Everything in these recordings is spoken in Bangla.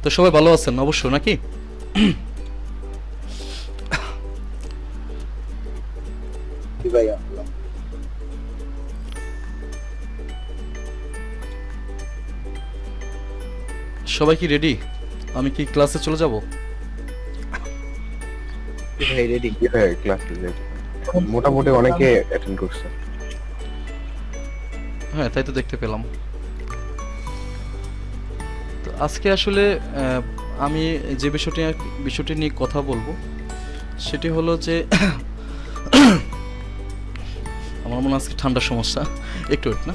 তো সবাই ভালো আছেন অবশ্য নাকি? জি ভাইয়া। সবাই কি রেডি? আমি কি ক্লাসে চলে যাব? জি ভাই রেডি। ক্লাস মোটামুটি অনেকে অ্যাটেন্ড করছে। হ্যাঁ, তাই তো দেখতে পেলাম। তো আজকে আসলে আমি যে বিষয়টি নিয়ে কথা বলবো সেটি হলো যে আমার মনে হয় আজকে ঠান্ডার সমস্যা, একটু ওয়েট না।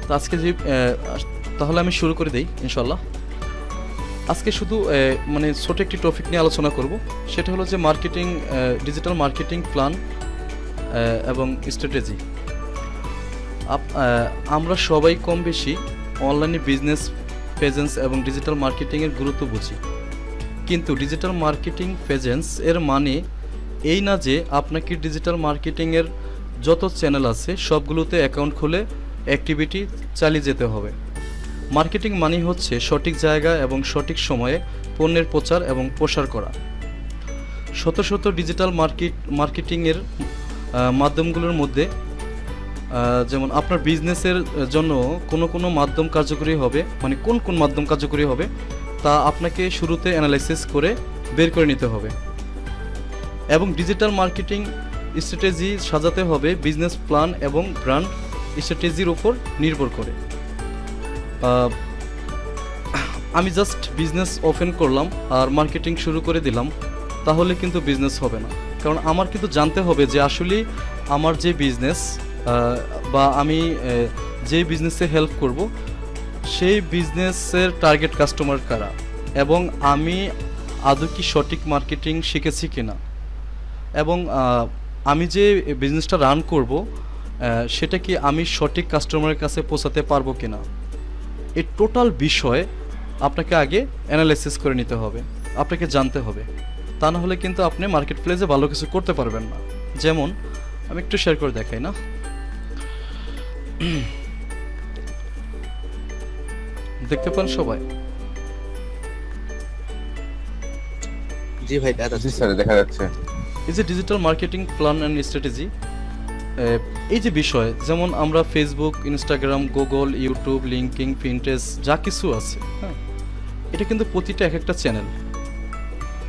তো আজকে যে তাহলে আমি শুরু করে দেই ইনশাল্লাহ। আজকে শুধু মানে ছোট একটি টপিক নিয়ে আলোচনা করব, সেটা হলো যে মার্কেটিং, ডিজিটাল মার্কেটিং প্ল্যান এবং স্ট্র্যাটেজি। আমরা সবাই কম বেশি অনলাইনে বিজনেস প্রেজেন্স এবং ডিজিটাল মার্কেটিংয়ের গুরুত্ব বুঝি, কিন্তু ডিজিটাল মার্কেটিং প্রেজেন্স এর মানে এই না যে আপনাকে ডিজিটাল মার্কেটিংয়ের যত চ্যানেল আছে সবগুলোতে অ্যাকাউন্ট খুলে অ্যাক্টিভিটি চালিয়ে যেতে হবে। মার্কেটিং মানে হচ্ছে সঠিক জায়গা এবং সঠিক সময়ে পণ্যের প্রচার এবং প্রসার করা। শত শত ডিজিটাল মার্কেটিংয়ের মাধ্যমগুলোর মধ্যে যেমন আপনার বিজনেসের জন্য কোনো মাধ্যম কার্যকরী হবে, মানে কোন মাধ্যম কার্যকরী হবে তা আপনাকে শুরুতে অ্যানালাইসিস করে বের করে নিতে হবে, এবং ডিজিটাল মার্কেটিং স্ট্র্যাটেজি সাজাতে হবে বিজনেস প্ল্যান এবং ব্র্যান্ড স্ট্র্যাটেজির উপর নির্ভর করে। আমি জাস্ট বিজনেস ওপেন করলাম আর মার্কেটিং শুরু করে দিলাম, তাহলে কিন্তু বিজনেস হবে না। কারণ আমার কিন্তু জানতে হবে যে আসলে আমার যে বিজনেস বা আমি যে বিজনেসে হেল্প করব সেই বিজনেসের টার্গেট কাস্টমার কারা, এবং আমি আদৌ কি সঠিক মার্কেটিং শিখেছি কিনা, এবং আমি যে বিজনেসটা রান করব সেটা কি আমি সঠিক কাস্টমারের কাছে পৌঁছাতে পারবো কিনা, এই টোটাল বিষয় আপনাকে আগে অ্যানালাইসিস করে নিতে হবে, আপনাকে জানতে হবে। তা না হলে কিন্তু আপনি মার্কেট প্লেসে ভালো কিছু করতে পারবেন না। যেমন আমি একটু শেয়ার করে দেখাই না, দেখতে পান সবাই? জি ভাই দেখা জি যাচ্ছে। স্যার, দেখা যাচ্ছে। এই যে digital marketing plan and strategy, এই যে বিষয়, যেমন আমরা Facebook, Instagram, Google, YouTube, linking, Pinterest যা কিছু আছে, হ্যাঁ, এটা কিন্তু প্রতিটা এক একটা চ্যানেল।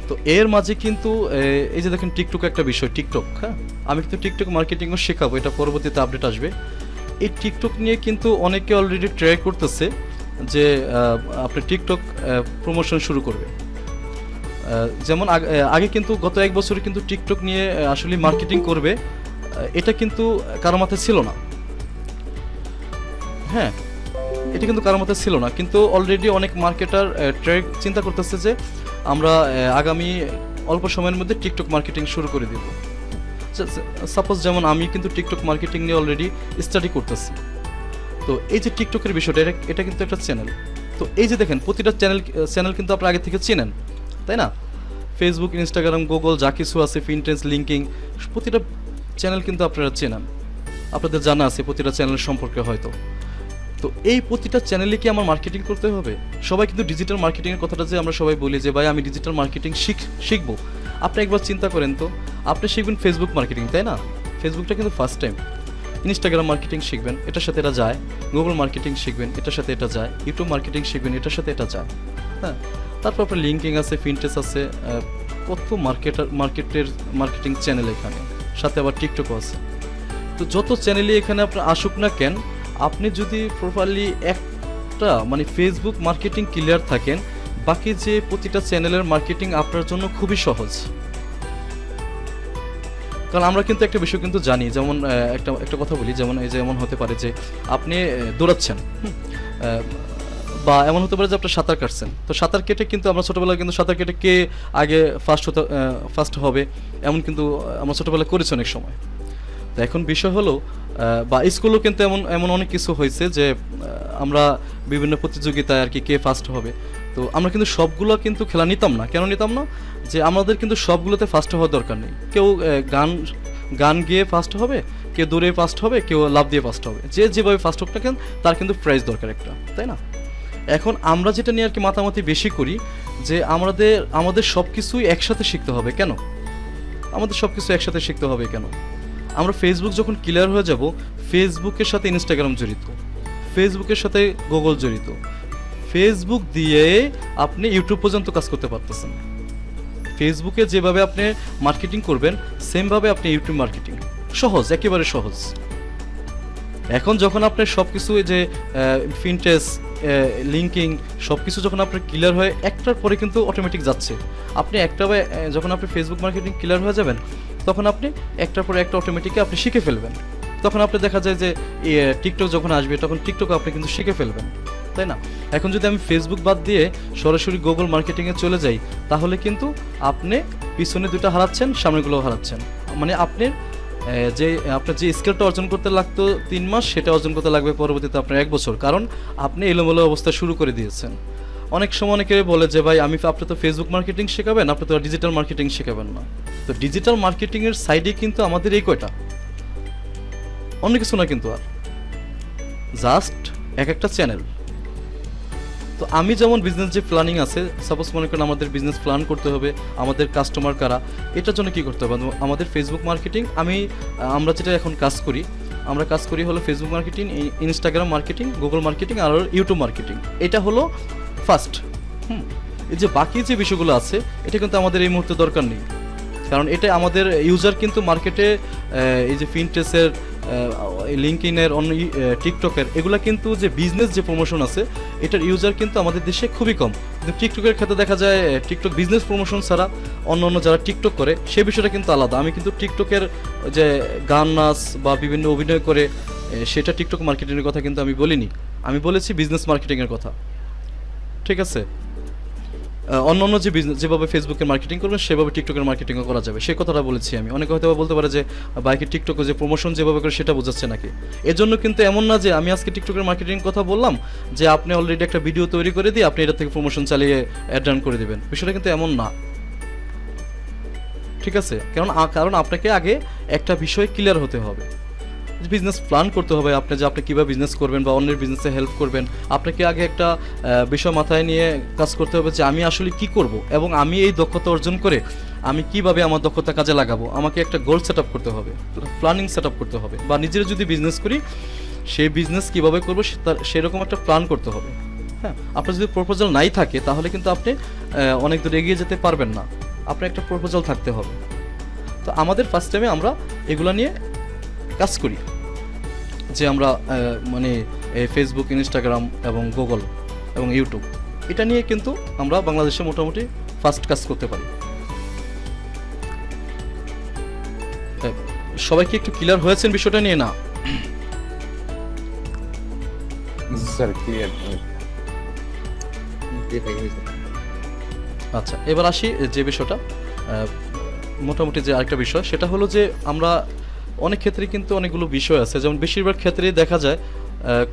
তো এর মাঝে কিন্তু এই যে দেখেন টিকটক একটা বিষয়, টিকটক, হ্যাঁ, আমি কিন্তু টিকটক মার্কেটিংও শেখাবো, এটা পরবর্তীতে আপডেট আসবে। এই টিকটক নিয়ে কিন্তু অনেকে অলরেডি ট্রাই করতেছে যে আপনি টিকটক প্রমোশন শুরু করবে। যেমন আগে কিন্তু গত এক বছরে কিন্তু টিকটক নিয়ে আসলে মার্কেটিং করবে এটা কিন্তু কারো মাথায় ছিল না। হ্যাঁ, এটা কিন্তু কারো মাথায় ছিল না, কিন্তু অলরেডি অনেক মার্কেটার ট্রাই চিন্তা করতেছে যে আমরা আগামী অল্প সময়ের মধ্যে টিকটক মার্কেটিং শুরু করে দেব। সাপোজ যেমন আমি কিন্তু টিকটক মার্কেটিং নিয়ে অলরেডি স্টাডি করতেছি। তো এই যে টিকটকের বিষয়টা, এটা কিন্তু একটা চ্যানেল। তো এই যে দেখেন প্রতিটা চ্যানেল কিন্তু আপনারা আগে থেকে চেনেন, তাই না? ফেসবুক, ইনস্টাগ্রাম, গুগল যা কিছু আছে, পিন্টারেস্ট, লিঙ্কিং, প্রতিটা চ্যানেল কিন্তু আপনারা চেনেন, আপনাদের জানা আছে প্রতিটা চ্যানেল সম্পর্কে হয়তো। তো এই প্রতিটা চ্যানেলে কি আমার মার্কেটিং করতে হবে? সবাই কিন্তু ডিজিটাল মার্কেটিংয়ের কথাটা যে আমরা সবাই বলি যে ভাই আমি ডিজিটাল মার্কেটিং শিখবো, আপনি একবার চিন্তা করেন তো, আপনি শিখবেন ফেসবুক মার্কেটিং, তাই না? ফেসবুকটা কিন্তু ফার্স্ট টাইম। ইনস্টাগ্রাম মার্কেটিং শিখবেন, এটার সাথে এটা যায়। গুগল মার্কেটিং শিখবেন, এটার সাথে এটা যায়। ইউটিউব মার্কেটিং শিখবেন, এটার সাথে এটা যায়। হ্যাঁ, তারপর আপনার লিঙ্কিং আছে, পিন্টারেস্ট আছে, কত মার্কেটিং চ্যানেল এখানে, সাথে আবার টিকটকও আছে। তো যত চ্যানেলই এখানে আপনার আসুক না কেন, আপনি যদি প্রপারলি একটা মানে ফেসবুক মার্কেটিং ক্লিয়ার থাকেন, বাকি যে প্রতিটা চ্যানেলের মার্কেটিং আপনার জন্য খুবই সহজ। কারণ আমরা কিন্তু একটা বিষয় কিন্তু জানি, যেমন একটা কথা বলি, যেমন এই যে এমন হতে পারে যে আপনি দৌড়াচ্ছেন, বা এমন হতে পারে যে আপনি সাঁতার কাটছেন। তো সাঁতার কেটে কিন্তু আমরা ছোটোবেলায় কিন্তু সাঁতার কেটে কে আগে ফার্স্ট হবে এমন কিন্তু আমরা ছোটোবেলায় করেছি অনেক সময়। তো এখন বিষয় হলো বা স্কুলেও কিন্তু এমন অনেক কিছু হয়েছে যে আমরা বিভিন্ন প্রতিযোগিতায় আর কি কে ফার্স্ট হবে। তো আমরা কিন্তু সবগুলো কিন্তু খেলা নিতাম না। কেন নিতাম না? যে আমাদের কিন্তু সবগুলোতে ফার্স্ট হওয়ার দরকার নেই। কেউ গান গেয়ে ফার্স্ট হবে, কেউ দৌড়ে ফার্স্ট হবে, কেউ লাফ দিয়ে ফার্স্ট হবে। যে যেভাবে ফার্স্ট হোক না কেন, তার কিন্তু প্রাইজ দরকার একটা, তাই না? এখন আমরা যেটা নিয়ে আর কি মাতামাতি বেশি করি যে আমাদের সব কিছুই একসাথে শিখতে হবে। কেন আমাদের সব কিছু একসাথে শিখতে হবে কেন? আমরা ফেসবুক যখন ক্লিয়ার হয়ে যাব, ফেসবুকের সাথে ইনস্টাগ্রাম জড়িত, ফেসবুকের সাথে গুগল জড়িত, ফেসবুক দিয়ে আপনি ইউটিউব পর্যন্ত কাজ করতে পারতেছেন। ফেসবুকে যেভাবে আপনি মার্কেটিং করবেন সেমভাবে আপনি ইউটিউব মার্কেটিং, সহজ, একেবারে সহজ। এখন যখন আপনার সব কিছু যে ফিনটেক্স, লিঙ্কিং সব কিছু যখন আপনার ক্লিয়ার হয়ে একটার পরে কিন্তু অটোমেটিক যাচ্ছে। আপনি যখন আপনি ফেসবুক মার্কেটিং ক্লিয়ার হয়ে যাবেন, তখন আপনি একটার পরে একটা অটোমেটিকই আপনি শিখে ফেলবেন। তখন আপনি দেখা যায় যে টিকটক যখন আসবে, তখন টিকটক আপনি কিন্তু শিখে ফেলবেন, তাই না? এখন যদি আমি ফেসবুক বাদ দিয়ে সরাসরি গুগল মার্কেটিংয়ে চলে যাই, তাহলে কিন্তু আপনি পিছনে দুটো হারাচ্ছেন, সামনেগুলো হারাচ্ছেন। মানে আপনার যে স্কিলটা অর্জন করতে লাগতো 3 মাস, সেটা অর্জন করতে লাগবে পরবর্তীতে আপনার 1 বছর, কারণ আপনি এলোমেলো অবস্থা শুরু করে দিয়েছেন। অনেক সময় অনেকে বলে যে ভাই আপনি তো ফেসবুক মার্কেটিং শেখাবেন, আপনি তো ডিজিটাল মার্কেটিং শেখাবেন না। তো ডিজিটাল মার্কেটিংয়ের সাইডে কিন্তু আমাদের এই কয়টা, অন্য কিছু না কিন্তু, আর জাস্ট একটা চ্যানেল। তো আমি যেমন বিজনেস যে প্ল্যানিং আছে, সাপোজ মনে করেন আমাদের বিজনেস প্ল্যান করতে হবে, আমাদের কাস্টমার কারা, এটার জন্য কি করতে হবে? আমাদের ফেসবুক মার্কেটিং, আমরা যেটা এখন কাজ করি হলো Facebook marketing, Instagram marketing, Google marketing আর ইউটিউব মার্কেটিং। এটা হলো ফার্স্ট। এই যে বাকি যে বিষয়গুলো আছে, এটা কিন্তু আমাদের এই মুহূর্তে দরকার নেই, কারণ এটা আমাদের ইউজার কিন্তু মার্কেটে এই যে ফিনটেক্সের, লিঙ্কইনের, অন্য টিকটকের, এগুলা কিন্তু যে বিজনেস যে প্রমোশন আছে, এটার ইউজার কিন্তু আমাদের দেশে খুবই কম। কিন্তু টিকটকের ক্ষেত্রে দেখা যায় টিকটক বিজনেস প্রমোশন ছাড়া অন্য যারা টিকটক করে, সে বিষয়টা কিন্তু আলাদা। আমি কিন্তু টিকটকের যে গান, নাচ বা বিভিন্ন অভিনয় করে, সেটা টিকটক মার্কেটিংয়ের কথা কিন্তু আমি বলিনি। আমি বলেছি বিজনেস মার্কেটিংয়ের কথা, ঠিক আছে? অন্য যে বিজনেস যেভাবে ফেসবুকের মার্কেটিং করবেন, সেভাবে টিকটকের মার্কেটিংও করা যাবে, সেই কথাটা বলেছি আমি। অনেকে হয়তো বলতে পারে যে বাইকের টিকটকে যে প্রমোশন যেভাবে করে সেটা বোঝাচ্ছে নাকি। এর জন্য কিন্তু এমন না যে আমি আজকে টিকটকের মার্কেটিং কথা বললাম যে আপনি অলরেডি একটা ভিডিও তৈরি করে দিয়ে আপনি এটা থেকে প্রমোশন চালিয়ে অ্যাড রান করে দেবেন, বিষয়টা কিন্তু এমন না, ঠিক আছে? কারণ আপনাকে আগে একটা বিষয় ক্লিয়ার হতে হবে, বিজনেস প্ল্যান করতে হবে। আপনি কীভাবে বিজনেস করবেন বা অন্যের বিজনেসে হেল্প করবেন, আপনাকে আগে একটা বিষয় মাথায় নিয়ে কাজ করতে হবে যে আমি আসলে কি করব, এবং আমি এই দক্ষতা অর্জন করে আমি কিভাবে আমার দক্ষতা কাজে লাগাবো। আমাকে একটা গোল সেট আপ করতে হবে, প্ল্যানিং সেট আপ করতে হবে। বা নিজের যদি বিজনেস করি, সেই বিজনেস কীভাবে করবো সেরকম একটা প্ল্যান করতে হবে। হ্যাঁ, আপনার যদি প্রপোজাল নাই থাকে, তাহলে কিন্তু আপনি অনেক দূর এগিয়ে যেতে পারবেন না। আপনার একটা প্রপোজাল থাকতে হবে। তো আমাদের ফার্স্ট টাইমে আমরা এগুলো নিয়ে কাজ করি, যে আমরা মানে ফেসবুক, ইনস্টাগ্রাম এবং গুগল এবং ইউটিউব, এটা নিয়ে কিন্তু আমরা বাংলাদেশে মোটামুটি ফার্স্ট কাজ করতে পারি। সবাইকে একটু ক্লিয়ার হয়েছেন বিষয়টা নিয়ে? না স্যার, ক্লিয়ার। আচ্ছা, এবার আসি যে বিষয়টা, মোটামুটি যে আরেকটা বিষয়, সেটা হলো যে আমরা অনেক ক্ষেত্রে কিন্তু অনেকগুলো বিষয় আছে, যেমন বেশিরভাগ ক্ষেত্রেই দেখা যায়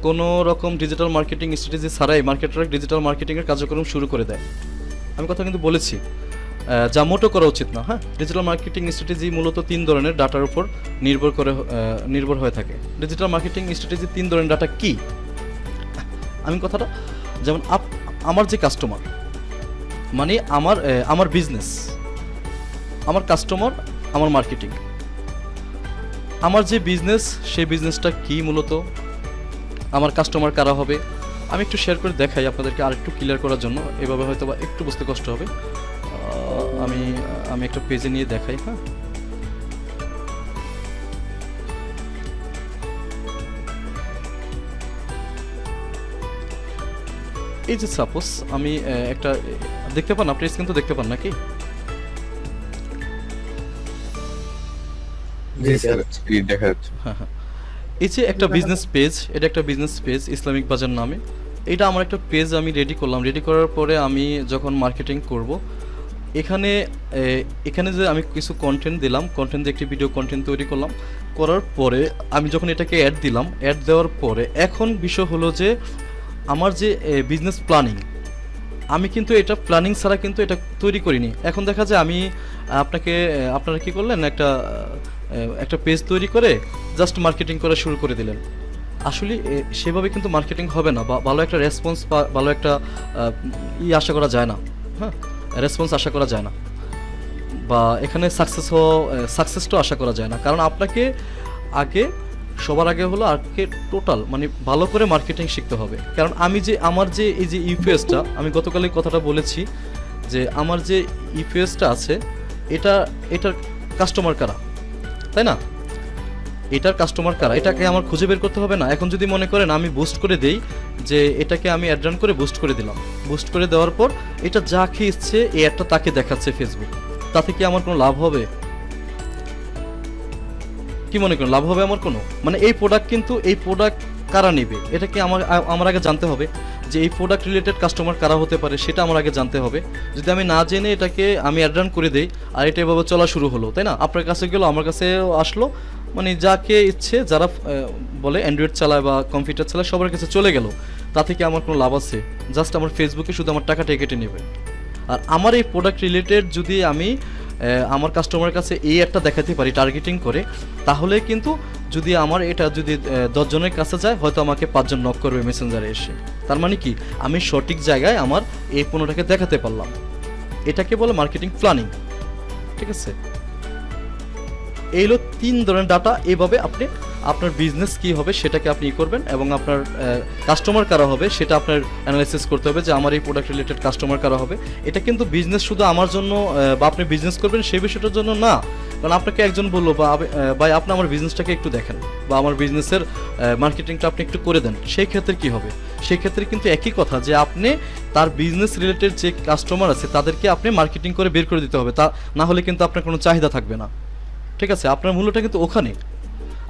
কোনো রকম ডিজিটাল মার্কেটিং স্ট্র্যাটেজি ছাড়াই মার্কেটাররা ডিজিটাল মার্কেটিংয়ের কার্যক্রম শুরু করে দেয়। আমি কথা কিন্তু বলেছি, যা মোটো করা উচিত না। হ্যাঁ, ডিজিটাল মার্কেটিং স্ট্র্যাটেজি মূলত 3 ধরনের ডাটার উপর নির্ভর হয়ে থাকে। ডিজিটাল মার্কেটিং স্ট্র্যাটেজি 3 ধরনের ডাটা কি? আমি কথাটা, যেমন আমার যে কাস্টমার, মানে আমার বিজনেস, আমার কাস্টমার, আমার মার্কেটিং, আমার যে বিজনেস, সেই বিজনেসটা কি মূলত, আমার কাস্টমার কারা হবে, আমি একটু শেয়ার করে দেখাই আপনাদেরকে আর একটু ক্লিয়ার করার জন্য। এভাবে হয়তো বা একটু বুঝতে কষ্ট হবে। আমি একটা পেজে নিয়ে দেখাই। হ্যাঁ, এই যে সাপোজ আমি একটা দেখতে পান, আপনি স্ক্রিন তো দেখতে পান নাকি? দেখা যাচ্ছে। হ্যাঁ, এই যে একটা বিজনেস পেজ, এটা একটা বিজনেস পেজ ইসলামিক বাজার নামে। এটা আমার একটা পেজ আমি রেডি করলাম। রেডি করার পরে আমি যখন মার্কেটিং করব, এখানে যে আমি কিছু কন্টেন্ট দিলাম, কন্টেন্ট দিয়ে একটি ভিডিও কন্টেন্ট তৈরি করলাম। করার পরে আমি যখন এটাকে অ্যাড দিলাম, অ্যাড দেওয়ার পরে এখন বিষয় হলো যে আমার যে বিজনেস প্ল্যানিং, আমি কিন্তু এটা প্ল্যানিং ছাড়া কিন্তু এটা তৈরি করিনি। এখন দেখা যায় আমি আপনারা কি করলেন, একটা পেজ তৈরি করে জাস্ট মার্কেটিং করা শুরু করে দিলেন। আসলে সেভাবে কিন্তু মার্কেটিং হবে না, বা ভালো একটা রেসপন্স বা ভালো একটা আশা করা যায় না। হ্যাঁ, রেসপন্স আশা করা যায় না, বা এখানে সাকসেসটাও আশা করা যায় না। কারণ আপনাকে সবার আগে হলো টোটাল মানে ভালো করে মার্কেটিং শিখতে হবে। কারণ আমার যে এই যে ইউপিএসটা, আমি গতকালই কথাটা বলেছি যে আমার যে ইউপিএসটা আছে এটার কাস্টমার কারা, তাই না? এটার কাস্টমার কারা, এটাকে আমার খুঁজে বের করতে হবে না? এখন যদি মনে করেন আমি বুস্ট করে দেই, যে এটাকে আমি অ্যাড রান করে বুস্ট করে দিলাম, বুস্ট করে দেওয়ার পর এটা যা খেয়ে ইচ্ছে এই অ্যাডটা তাকে দেখাচ্ছে ফেসবুক, তাতে কি আমার কোনো লাভ হবে? কি মনে করেন লাভ হবে আমার কোনো? মানে এই প্রোডাক্ট কারা নেবে এটা কি আমার আগে জানতে হবে, যে এই প্রোডাক্ট রিলেটেড কাস্টমার কারা হতে পারে সেটা আমার আগে জানতে হবে। যদি আমি না জেনে এটাকে আমি অ্যাড রান করে দেই আর এটা এভাবে চলা শুরু হলো, তাই না? আপনার কাছে গেলো, আমার কাছে আসলো, মানে যাকে ইচ্ছে, যারা বলে অ্যান্ড্রয়েড চালায় বা কম্পিউটার চালায় সবার কাছে চলে গেল, তাতে কি আমার কোনো লাভ আছে? জাস্ট আমার ফেসবুকে শুধু আমার টাকাটা কেটে নেবে। আর আমার এই প্রোডাক্ট রিলেটেড যদি আমি আমার কাস্টমারের কাছে এই একটা দেখাতে পারি টার্গেটিং করে, তাহলে কিন্তু যদি আমার এটা যদি 10 জনের কাছে যায়, হয়তো আমাকে 5 জন নক করবে মেসেঞ্জারে এসে। তার মানে কি, আমি সঠিক জায়গায় আমার এই পণ্যটাকে দেখাতে পারলাম। এটাকে বলে মার্কেটিং প্ল্যানিং। ঠিক আছে, এই হলো 3 ধরনের ডাটা। এইভাবে আপনি আপনার বিজনেস কি হবে সেটাকে আপনি করবেন, এবং আপনার কাস্টমার কারা হবে সেটা আপনার অ্যানালাইসিস করতে হবে, যে আমার এই প্রোডাক্ট রিলেটেড কাস্টমার কারা হবে। এটা কিন্তু বিজনেস শুধু আমার জন্য বা আপনি বিজনেস করবেন সেই বিষয়টার জন্য না। কারণ আপনাকে একজন বললো, ভাই আপনি আমার বিজনেসটাকে একটু দেখেন, বা আমার বিজনেসের মার্কেটিংটা আপনি একটু করে দেন, সেই ক্ষেত্রে কি হবে? সেই ক্ষেত্রে কিন্তু একই কথা, যে আপনি তার বিজনেস রিলেটেড যে কাস্টমার আছে তাদেরকে আপনি মার্কেটিং করে বের করে দিতে হবে, তা না হলে কিন্তু আপনার কোনো চাহিদা থাকবে না। ঠিক আছে, আপনার মূল্যটা কিন্তু ওখানে।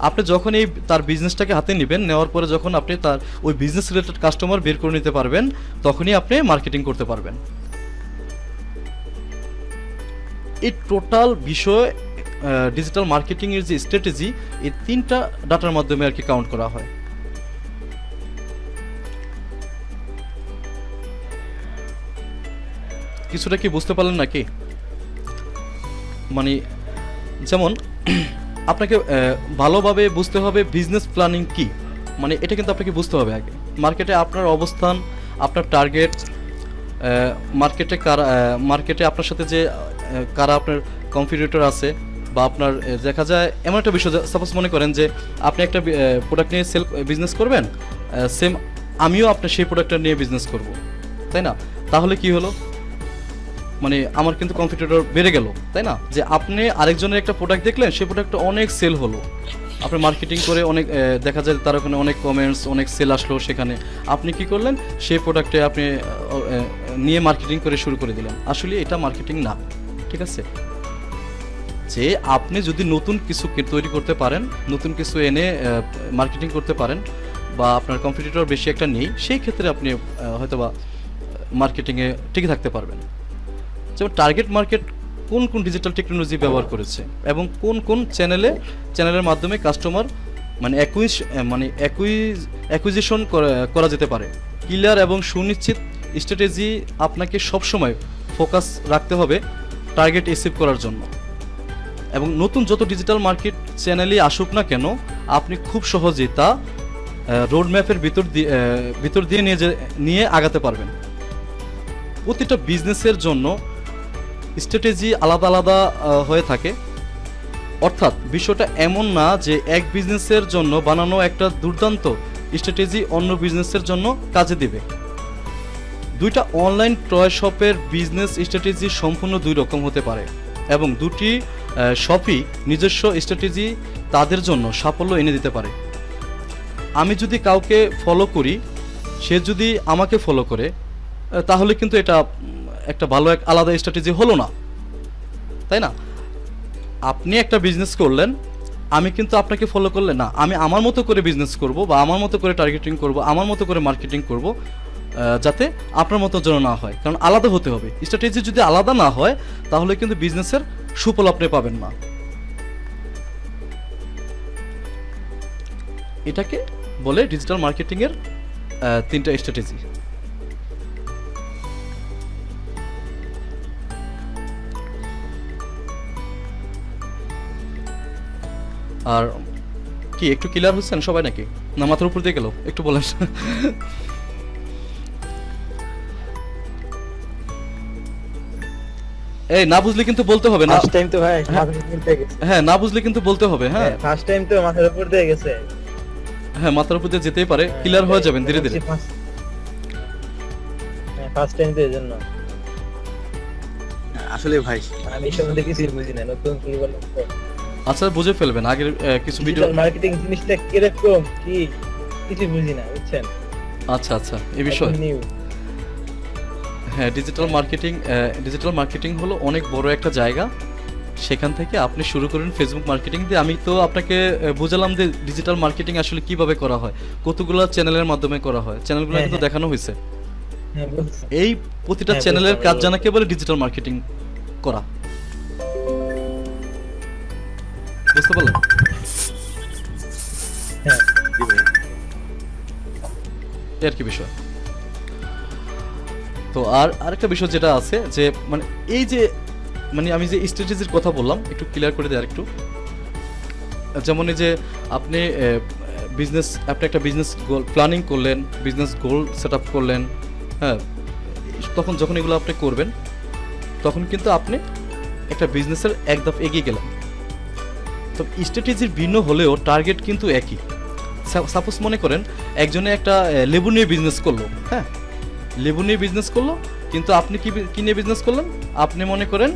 আপনি যখন তার বিজনেসটাকে হাতে নেবেন, নেওয়ার পরে যখন আপনি তার ওই বিজনেস রিলেটেড কাস্টমার বের করে নিতে পারবেন, তখনই আপনি মার্কেটিং করতে পারবেন। এই টোটাল বিষয় ডিজিটাল মার্কেটিং এর যে স্ট্র্যাটেজি, এই 3টা ডাটার মাধ্যমে আর কি কাউন্ট করা হয়। কিছুটা কি বুঝতে পারলেন নাকি? মানে যেমন আপনাকে ভালোভাবে বুঝতে হবে বিজনেস প্ল্যানিং কি, মানে এটা কিন্তু আপনাকে বুঝতে হবে আগে। মার্কেটে আপনার অবস্থান, আপনার টার্গেট, মার্কেটে আপনার সাথে যে কারা আপনার কম্পিটিটর আছে, বা আপনার দেখা যায় এমন একটা বিষয়, সাপোজ মনে করেন যে আপনি একটা প্রোডাক্ট নিয়ে বিজনেস করবেন, সেম আমিও আপনার সেই প্রোডাক্টটা নিয়ে বিজনেস করব, তাই না? তাহলে কি হলো, মানে আমার কিন্তু কম্পিটিটর বেড়ে গেল, তাই না? যে আপনি আরেকজনের একটা প্রোডাক্ট দেখলেন, সেই প্রোডাক্টটা অনেক সেল হলো, আপনি মার্কেটিং করে অনেক দেখা যায় তার ওখানে অনেক কমেন্টস, অনেক সেল আসলো, সেখানে আপনি কি করলেন, সেই প্রোডাক্টে আপনি নিয়ে মার্কেটিং করে শুরু করে দিলেন। আসলে এটা মার্কেটিং না। ঠিক আছে, যে আপনি যদি নতুন কিছু তৈরি করতে পারেন, নতুন কিছু এনে মার্কেটিং করতে পারেন, বা আপনার কম্পিটিটর বেশি একটা নেই, সেই ক্ষেত্রে আপনি হয়তোবা মার্কেটিংয়ে টিকে থাকতে পারবেন। যেমন টার্গেট মার্কেট কোন কোন ডিজিটাল টেকনোলজি ব্যবহার করেছে, এবং কোন কোন চ্যানেলের মাধ্যমে কাস্টমার মানে অ্যাকুইজিশন করা যেতে পারে। ক্লিয়ার এবং সুনিশ্চিত স্ট্র্যাটেজি আপনাকে সবসময় ফোকাস রাখতে হবে টার্গেট অ্যাচিভ করার জন্য। এবং নতুন যত ডিজিটাল মার্কেট চ্যানেলই আসুক না কেন, আপনি খুব সহজেই তা রোড ম্যাপের ভিতর দিয়ে নিয়ে আগাতে পারবেন। প্রতিটা বিজনেসের জন্য স্ট্র্যাটেজি আলাদা আলাদা হয়ে থাকে। অর্থাৎ বিষয়টা এমন না যে এক বিজনেসের জন্য বানানো একটা দুর্দান্ত স্ট্র্যাটেজি অন্য বিজনেসের জন্য কাজে দেবে। দুইটা অনলাইন টয় শপের বিজনেস স্ট্র্যাটেজি সম্পূর্ণ 2 রকম হতে পারে, এবং দুটি শপই নিজস্ব স্ট্র্যাটেজি তাদের জন্য সাফল্য এনে দিতে পারে। আমি যদি কাউকে ফলো করি, সে যদি আমাকে ফলো করে, তাহলে কিন্তু এটা একটা ভালো আলাদা স্ট্র্যাটেজি হলো না, তাই না? আপনি একটা বিজনেস করলেন, আমি কিন্তু আপনাকে ফলো করলে না, আমি আমার মতো করে বিজনেস করব, বা আমার মতো করে টার্গেটিং করব, আমার মতো করে মার্কেটিং করব, যাতে আপনার মতো যেন না হয়। কারণ আলাদা হতে হবে। স্ট্র্যাটেজি যদি আলাদা না হয়, তাহলে কিন্তু বিজনেসের সুফল আপনি পাবেন না। এটাকে বলে ডিজিটাল মার্কেটিংয়ের 3টা স্ট্র্যাটেজি। আর কি একটু ক্লিয়ার হচ্ছেন সবাই নাকি, না মাথার উপর দিয়ে গেল? একটু বলেন। এই না বুঝলে কিন্তু বলতে হবে না। ফার্স্ট টাইম তো ভাই মাথার উপর দিয়ে গেছে। হ্যাঁ না বুঝলে কিন্তু বলতে হবে। হ্যাঁ ফার্স্ট টাইম তো মাথার উপর দিয়ে গেছে। হ্যাঁ মাথার উপর দিয়ে যেতেই পারে, ক্লিয়ার হয়ে যাবেন ধীরে ধীরে। হ্যাঁ ফার্স্ট টাইম তো এজন্য। আসলে ভাই আমি এই সম্বন্ধে কিছুই বুঝি না, নতুন শুরু করলাম তো। আচ্ছা বুঝে ফেলবেন, আগের কিছু ভিডিও। ডিজিটাল মার্কেটিং জিনিসটা কিরকম কি কিছু বুঝি না, বুঝছেন? আচ্ছা আচ্ছা এই বিষয়। নিউ হ্যাঁ ডিজিটাল মার্কেটিং হলো অনেক বড় একটা জায়গা। সেখান থেকে আপনি শুরু করেন ফেসবুক মার্কেটিং দিয়ে। আমি তো আপনাকে বুঝালাম যে ডিজিটাল মার্কেটিং আসলে কিভাবে করা হয়, কতগুলো চ্যানেলের মাধ্যমে করা হয়, চ্যানেলগুলো কিন্তু দেখানো হয়েছে। হ্যাঁ বুঝছি। এই প্রতিটা হ্যাঁ, চ্যানেলের বুঝলাম, কাজ জানাকে বলে ডিজিটাল মার্কেটিং করা। বুঝতে পারলেন? হ্যাঁ জি ভাই। এই আর কি বিষয়। তো আর আরেকটা বিষয় যেটা আছে যে মানে এই যে মানে আমি যে স্ট্র্যাটেজির কথা বললাম, একটু ক্লিয়ার করে দিই আরেকটু। যেমন এই যে আপনি একটা বিজনেস গোল প্ল্যানিং করলেন, বিজনেস গোল সেট আপ করলেন। হ্যাঁ তখন যখন এগুলো আপনি করবেন তখন কিন্তু আপনি একটা বিজনেসের এক ধাপ এগিয়ে গেলেন। তো স্ট্র্যাটেজির ভিন্ন হলেও টার্গেট কিন্তু একই। সাপোজ মনে করেন একজনে একটা লেবু নিয়ে বিজনেস করলো। হ্যাঁ লেবু নিয়ে বিজনেস করলো, কিন্তু আপনি কি নিয়ে বিজনেস করলেন? আপনি মনে করেন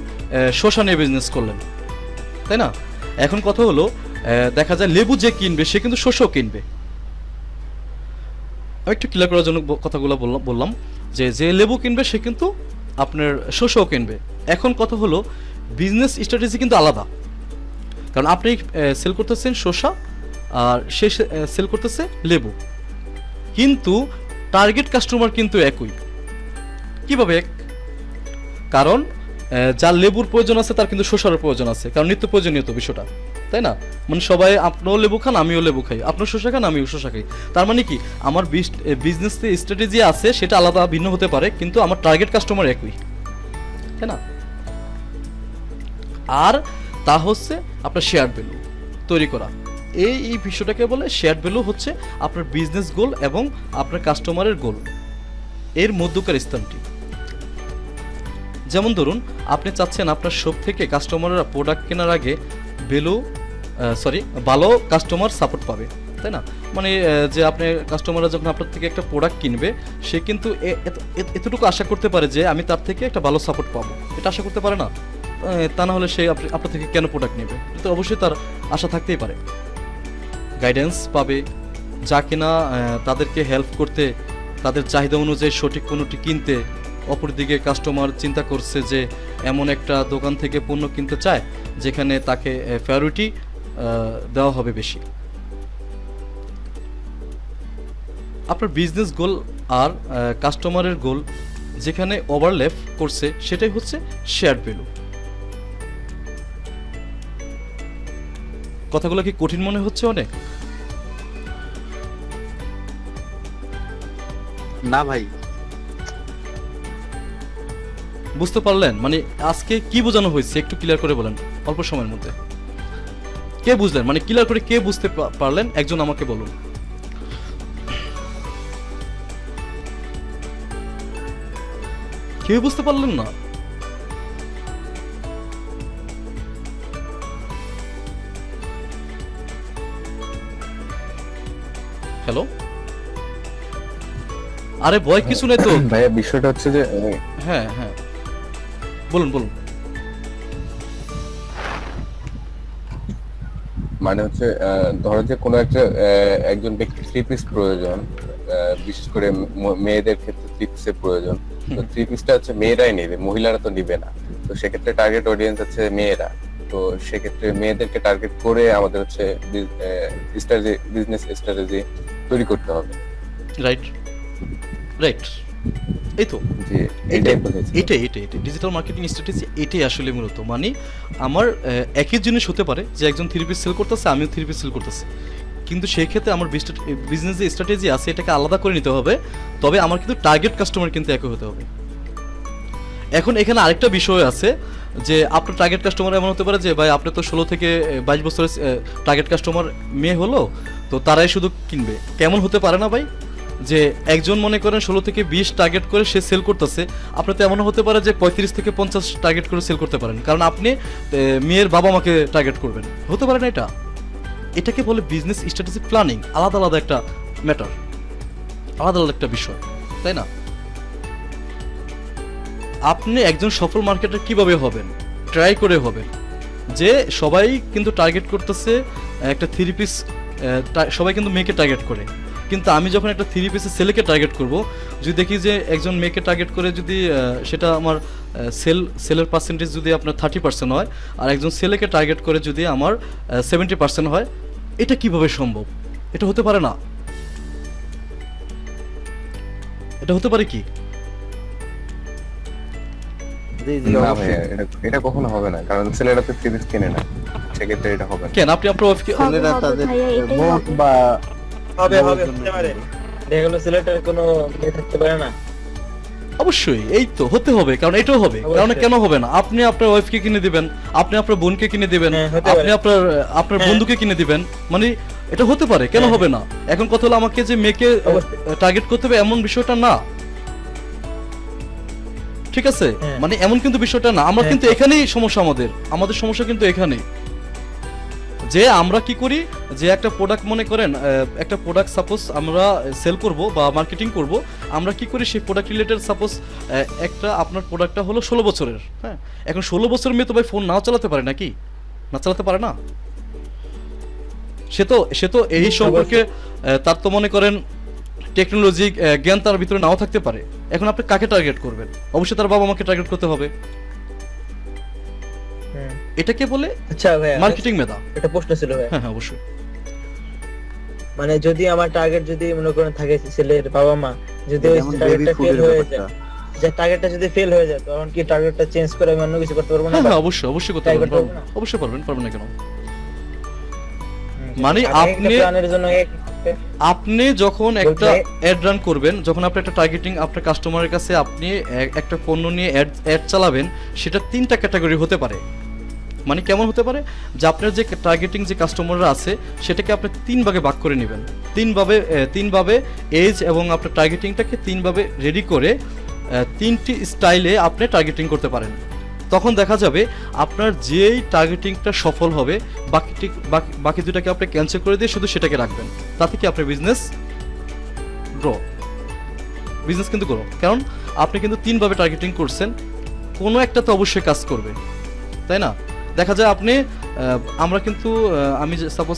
শসা নিয়ে বিজনেস করলেন, তাই না? এখন কথা হলো দেখা যায় লেবু যে কিনবে সে কিন্তু শসাও কিনবে। আমি একটু ক্লিয়ার করার জন্য কথাগুলো বললাম যে লেবু কিনবে সে কিন্তু আপনার শসাও কিনবে। এখন কথা হলো বিজনেস স্ট্র্যাটেজি কিন্তু আলাদা, কারণ আপনি সেল করতেছেন শসা আর সে সেল করতেছে লেবু, কিন্তু টার্গেট কাস্টমার কিন্তু একই। কিভাবে এক? কারণ যার লেবুর প্রয়োজন আছে তার কিন্তু শসার প্রয়োজন আছে, কারণ নিত্য প্রয়োজনীয় তো বিষয়টা, তাই না? মানে সবাই, আপনিও লেবু খান আমিও লেবু খাই, আপনার শসা খান আমিও শসা খাই। তার মানে কি আমার বিজনেস স্ট্র্যাটেজি আছে সেটা আলাদা ভিন্ন হতে পারে, কিন্তু আমার টার্গেট কাস্টমার একই, তাই না? আর তা হচ্ছে আপনার শেয়ার ভ্যালু তৈরি করা। এই বিষয়টাকে বলে শেয়ার ভ্যালু, হচ্ছে আপনার বিজনেস গোল এবং আপনার কাস্টমারের গোল এর মধ্যকার স্থানটি। যেমন ধরুন আপনি চাচ্ছেন আপনার শপ থেকে কাস্টমাররা প্রোডাক্ট কেনার আগে ভালো কাস্টমার সাপোর্ট পাবে, তাই না? মানে যে আপনি কাস্টমাররা যখন আপনার থেকে একটা প্রোডাক্ট কিনবে সে কিন্তু এতটুকু আশা করতে পারে যে আমি তার থেকে একটা ভালো সাপোর্ট পাবো, এটা আশা করতে পারে না? তা না হলে সে আপনার থেকে কেন প্রোডাক্ট নেবে? এটা তো অবশ্যই তার আশা থাকতেই পারে। গাইডেন্স পাবে, যা কিনা তাদেরকে হেল্প করতে, তাদের চাহিদা অনুযায়ী সঠিক পণ্যটি কিনতে। অপরদিকে কাস্টমার চিন্তা করছে যে এমন একটা দোকান থেকে পণ্য কিনতে চায় যেখানে তাকে প্রায়োরিটি দেওয়া হবে বেশি। আপনার বিজনেস গোল আর কাস্টমারের গোল যেখানে ওভারল্যাপ করছে সেটাই হচ্ছে শেয়ার ভ্যালু। কথাগুলো কি কঠিন মনে হচ্ছে অনেক? না ভাই বুঝতে পারলেন? মানে আজকে কি বোঝানো হয়েছে একটু ক্লিয়ার করে বলেন অল্প সময়ের মধ্যে। কে বুঝলেন? মানে ক্লিয়ার করে কে বুঝতে পারলেন একজন আমাকে বলুন। কেউ বুঝতে পারলেন না? হ্যালো, আরে ভয় কিছু নেই তো ভাইয়া। বিষয়টা হচ্ছে যে হ্যাঁ হ্যাঁ বলুন বলুন। মানে হচ্ছে ধরো যে কোনো একটা একজন ব্যক্তির 3 পিস প্রয়োজন, বিশেষ করে মেয়েদের ক্ষেত্রে 3 পিসের প্রয়োজন। তো 3 পিসটা হচ্ছে মেয়েরাই নেবে, মহিলারা তো নিবে না। তো সেক্ষেত্রে টার্গেট অডিয়েন্স হচ্ছে মেয়েরা। তো সেক্ষেত্রে মেয়েদেরকে টার্গেট করে আমাদের হচ্ছে বিজনেস স্ট্র্যাটেজি তৈরি করতে হবে। রাইট রাইট, এই তো জি, এটাই ডিজিটাল মার্কেটিং স্ট্র্যাটেজি। এটাই আসলে মূলত মানে আমার একই জিনিস হতে পারে যে একজন 3 পিস সেল করতেছে, আমিও 3 পিস সেল করতেছি, কিন্তু সেই ক্ষেত্রে আমার বিজনেস যে স্ট্র্যাটেজি আছে এটাকে আলাদা করে নিতে হবে, তবে আমার কিন্তু টার্গেট কাস্টমার কিন্তু একই হতে হবে। এখন এখানে আরেকটা বিষয় আছে যে আপনার টার্গেট কাস্টমার এমন হতে পারে যে ভাই আপনি তো 16 থেকে 22 বছরের টার্গেট কাস্টমার মেয়ে হলো, তো তারাই শুধু কিনবে। কেমন হতে পারে না ভাই, যে একজন মনে করেন 16 থেকে 20 টার্গেট করে সে সেল করতেছে, আপনার তো এমনও হতে পারে যে 35 থেকে 50 টার্গেট করে সেল করতে পারেন, কারণ আপনি মেয়ের বাবা মাকে টার্গেট করবেন, হতে পারে না এটা। এটাকে বলে বিজনেস স্ট্র্যাটেজি প্ল্যানিং, আলাদা আলাদা একটা ম্যাটার, আলাদা আলাদা একটা বিষয়, তাই না? আপনি একজন সফল মার্কেটার কিভাবে হবেন, ট্রাই করে হবেন। যে সবাই কিন্তু টার্গেট করতেছে একটা 3 পিস, সবাই কিন্তু মেয়েকে টার্গেট করে, কিন্তু আমি যখন একটা 3 পিসের ছেলেকে টার্গেট করব, যদি দেখি যে একজন মেয়েকে টার্গেট করে যদি সেটা আমার সেলের পার্সেন্টেজ যদি আপনার 30% হয়, আর একজন ছেলেকে টার্গেট করে যদি আমার 70% হয়, এটা কিভাবে সম্ভব? এটা হতে পারে না। এটা হতে পারে কি? না ভাইয়া, এটা কখনো হবে না, কারণ ছেলেরা তো সিরিজ কেনে না, সেক্ষেত্রে এটা হবে না। কেন আপনি আপনার ওয়াইফকে ছেলেরা তাদের বোট বা হবে হতে পারে, দেখা গেলো ছেলেটার কোনো মেয়ে থাকতে পারে না। অবশ্যই এই তো হতে হবে, কারণ এটাও হবে, কারণ কেন হবে না? আপনি আপনার ওয়াইফকে কিনে দিবেন, আপনি আপনার বোনকে কিনে দিবেন, আপনি আপনার বন্ধুকে কিনে দিবেন, মানে এটা হতে পারে, কেন হবে না? এখন কথা হলো আমাকে যে মেয়েকে টার্গেট করতে হবে এমন বিষয়টা না, ঠিক আছে? মানে এমন কিন্তু বিষয়টা না, আমরা কিন্তু এখানেই সমস্যা, আমাদের সমস্যা কিন্তু এখানেই, যে আমরা কি করি, যে একটা প্রোডাক্ট মনে করেন একটা প্রোডাক্ট সাপোজ আমরা সেল করব বা মার্কেটিং করব, আমরা কি করি সেই প্রোডাক্ট রিলেটেড সাপোজ একটা আপনার প্রোডাক্টটা হলো 16 বছরের, হ্যাঁ, এখন 16 বছরের মেয়ে তো ভাই ফোন নাও চালাতে পারে নাকি? না চালাতে পারে না, সে তো এই সম্পর্কে তার তো মনে করেন টেকনোলজি জ্ঞান তার ভিতরে নাও থাকতে পারে। এখন আপনি কাকে টার্গেট করবেন? অবশ্যই তার বাবা মাকে টার্গেট করতে হবে। এটাকে বলে আচ্ছা ভাই, মার্কেটিং মেধা। এটা প্রশ্ন ছিল ভাই। হ্যাঁ অবশ্যই। মানে যদি আমার টার্গেট যদি মনে করেন থাকে ছেলের বাবা মা, যদি ওই টার্গেটটা ফেল হয়ে যায়, যে টার্গেটটা যদি ফেল হয়ে যায়, তখন কি টার্গেটটা চেঞ্জ করে আমি অন্য কিছু করতে পারবো না? হ্যাঁ অবশ্যই করতে পারবেন, অবশ্যই পারবেন না কেন? মানে আপনি যখন একটা অ্যাড রান করবেন, যখন আপনি একটা টার্গেটিং আপনার কাস্টমারের কাছে আপনি একটা পণ্য নিয়ে অ্যাড চালাবেন, সেটা 3টা ক্যাটাগরি হতে পারে। মানে কেমন হতে পারে, যে আপনার যে টার্গেটিং যে কাস্টমাররা আছে সেটাকে আপনি 3 ভাগে ভাগ করে নেবেন, 3 ভাবে এজ এবং আপনার টার্গেটিংটাকে 3 ভাবে রেডি করে 3টি স্টাইলে আপনি টার্গেটিং করতে পারেন। তখন দেখা যাবে আপনার যেই টার্গেটিংটা সফল হবে, বাকি দুটাকে আপনি ক্যান্সেল করে দিয়ে শুধু সেটাকে রাখবেন। তাতে কি আপনার বিজনেস কিন্তু গ্রো, কারণ আপনি কিন্তু 3 ভাবে টার্গেটিং করছেন, কোনো একটা তো অবশ্যই কাজ করবে, তাই না? দেখা যায় আপনি আমরা কিন্তু আমি সাপোজ